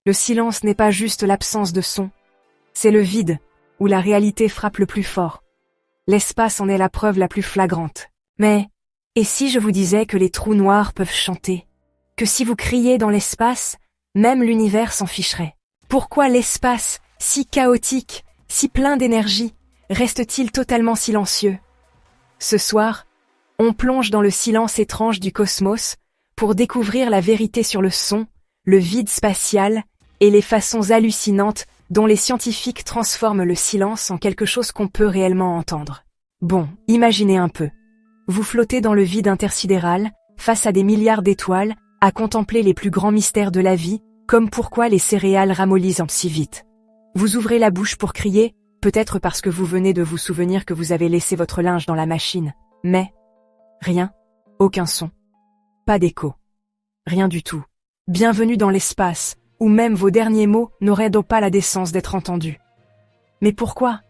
Le silence n'est pas juste l'absence de son, c'est le vide, où la réalité frappe le plus fort. L'espace en est la preuve la plus flagrante. Mais, et si je vous disais que les trous noirs peuvent chanter? Que si vous criez dans l'espace, même l'univers s'en ficherait? Pourquoi l'espace, si chaotique, si plein d'énergie, reste-t-il totalement silencieux? Ce soir, on plonge dans le silence étrange du cosmos pour découvrir la vérité sur le son, le vide spatial et les façons hallucinantes dont les scientifiques transforment le silence en quelque chose qu'on peut réellement entendre. Bon, imaginez un peu. Vous flottez dans le vide intersidéral, face à des milliards d'étoiles, à contempler les plus grands mystères de la vie, comme pourquoi les céréales ramollissent si vite. Vous ouvrez la bouche pour crier, peut-être parce que vous venez de vous souvenir que vous avez laissé votre linge dans la machine. Mais, rien, aucun son, pas d'écho, rien du tout. Bienvenue dans l'espace, où même vos derniers mots n'auraient donc pas la décence d'être entendus. Mais pourquoi?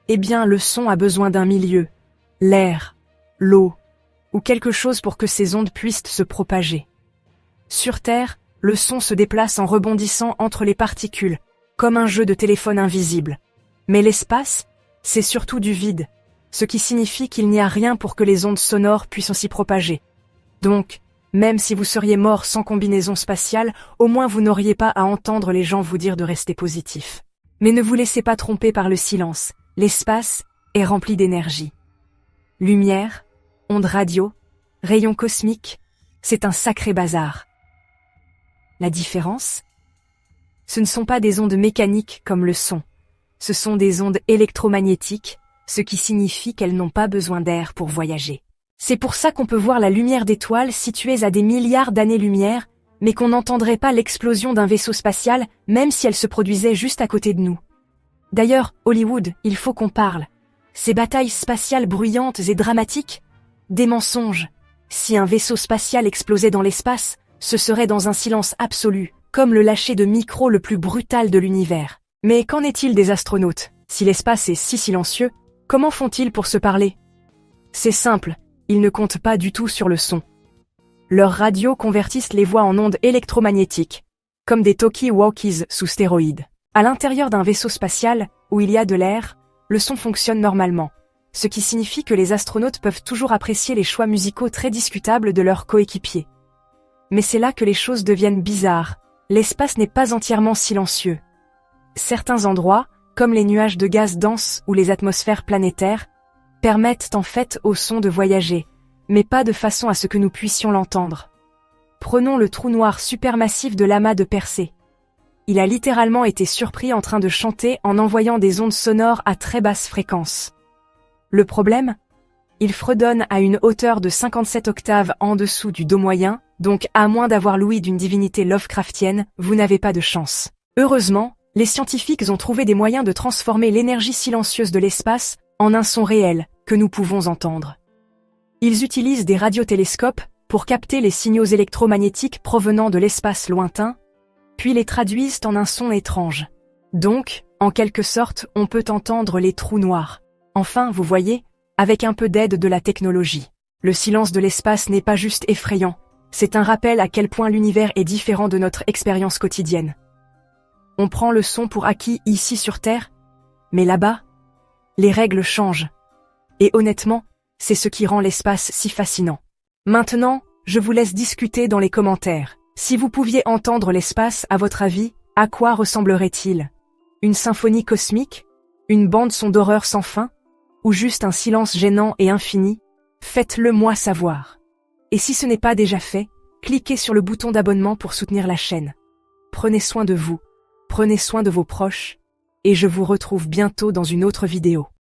Eh bien, le son a besoin d'un milieu, l'air, l'eau, ou quelque chose pour que ces ondes puissent se propager. Sur Terre, le son se déplace en rebondissant entre les particules, comme un jeu de téléphone invisible. Mais l'espace, c'est surtout du vide, ce qui signifie qu'il n'y a rien pour que les ondes sonores puissent s'y propager. Donc, même si vous seriez mort sans combinaison spatiale, au moins vous n'auriez pas à entendre les gens vous dire de rester positif. Mais ne vous laissez pas tromper par le silence, l'espace est rempli d'énergie. Lumière, ondes radio, rayons cosmiques, c'est un sacré bazar. La différence? Ce ne sont pas des ondes mécaniques comme le son, ce sont des ondes électromagnétiques, ce qui signifie qu'elles n'ont pas besoin d'air pour voyager. C'est pour ça qu'on peut voir la lumière d'étoiles situées à des milliards d'années-lumière, mais qu'on n'entendrait pas l'explosion d'un vaisseau spatial, même si elle se produisait juste à côté de nous. D'ailleurs, Hollywood, il faut qu'on parle. Ces batailles spatiales bruyantes et dramatiques? Des mensonges. Si un vaisseau spatial explosait dans l'espace, ce serait dans un silence absolu, comme le lâcher de micro le plus brutal de l'univers. Mais qu'en est-il des astronautes? Si l'espace est si silencieux, comment font-ils pour se parler? C'est simple. Ils ne comptent pas du tout sur le son. Leurs radios convertissent les voix en ondes électromagnétiques, comme des talkie-walkies sous stéroïdes. À l'intérieur d'un vaisseau spatial, où il y a de l'air, le son fonctionne normalement, ce qui signifie que les astronautes peuvent toujours apprécier les choix musicaux très discutables de leurs coéquipiers. Mais c'est là que les choses deviennent bizarres. L'espace n'est pas entièrement silencieux. Certains endroits, comme les nuages de gaz denses ou les atmosphères planétaires, permettent en fait au son de voyager, mais pas de façon à ce que nous puissions l'entendre. Prenons le trou noir supermassif de l'amas de Persée. Il a littéralement été surpris en train de chanter en envoyant des ondes sonores à très basse fréquence. Le problème? Il fredonne à une hauteur de 57 octaves en dessous du Do moyen, donc à moins d'avoir l'ouïe d'une divinité Lovecraftienne, vous n'avez pas de chance. Heureusement, les scientifiques ont trouvé des moyens de transformer l'énergie silencieuse de l'espace en un son réel, que nous pouvons entendre. Ils utilisent des radiotélescopes pour capter les signaux électromagnétiques provenant de l'espace lointain, puis les traduisent en un son étrange. Donc, en quelque sorte, on peut entendre les trous noirs. Enfin, vous voyez, avec un peu d'aide de la technologie. Le silence de l'espace n'est pas juste effrayant, c'est un rappel à quel point l'univers est différent de notre expérience quotidienne. On prend le son pour acquis ici sur Terre, mais là-bas, les règles changent. Et honnêtement, c'est ce qui rend l'espace si fascinant. Maintenant, je vous laisse discuter dans les commentaires. Si vous pouviez entendre l'espace, à votre avis, à quoi ressemblerait-il? Une symphonie cosmique? Une bande-son d'horreur sans fin? Ou juste un silence gênant et infini? Faites-le moi savoir. Et si ce n'est pas déjà fait, cliquez sur le bouton d'abonnement pour soutenir la chaîne. Prenez soin de vous, prenez soin de vos proches, et je vous retrouve bientôt dans une autre vidéo.